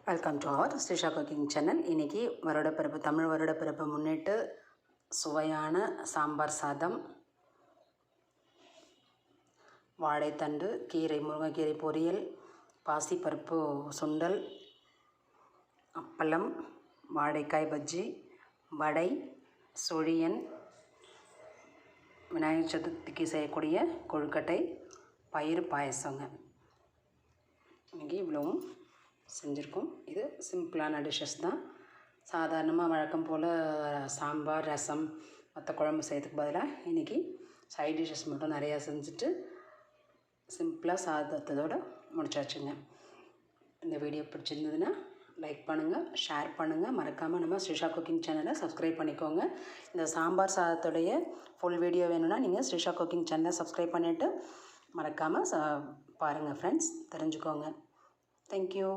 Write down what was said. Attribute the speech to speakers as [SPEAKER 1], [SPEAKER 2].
[SPEAKER 1] Welcome to our Srisha cooking channel. இன்றைக்கி வருடப்பிறப்பு, தமிழ் வருடப்பிறப்பை முன்னிட்டு சுவையான சாம்பார் சாதம், வாழைத்தண்டு கீரை, முருங்கைக்கீரை பொரியல், பாசிப்பருப்பு சுண்டல், அப்பளம், வாழைக்காய் பஜ்ஜி, வடை, சுழியன், விநாயகர் சதுர்த்திக்கு செய்யக்கூடிய கொழுக்கட்டை, பயிறு பாயசங்க. இன்றைக்கி இவ்வளவும் செஞ்சுருக்கோம். இது சிம்பிளான டிஷ்ஷஸ் தான். சாதாரணமாக வழக்கம் போல் சாம்பார், ரசம், மற்ற குழம்பு செய்யறதுக்கு பதிலாக இன்றைக்கி சைட் டிஷ்ஷஸ் மட்டும் நிறையா செஞ்சுட்டு சிம்பிளாக சாதத்தோடு முடிச்சாச்சுங்க. இந்த வீடியோ பிடிச்சிருந்ததுன்னா லைக் பண்ணுங்கள், ஷேர் பண்ணுங்கள், மறக்காமல் நம்ம ஸ்ரீஷா குக்கிங் சேனலை சப்ஸ்கிரைப் பண்ணிக்கோங்க. இந்த சாம்பார் சாதத்துடைய ஃபுல் வீடியோ வேணும்னா நீங்கள் ஸ்ரீஷா குக்கிங் சேனலை சப்ஸ்கிரைப் பண்ணிவிட்டு மறக்காமல் பாருங்கள் ஃப்ரெண்ட்ஸ், தெரிஞ்சுக்கோங்க. தேங்க்யூ.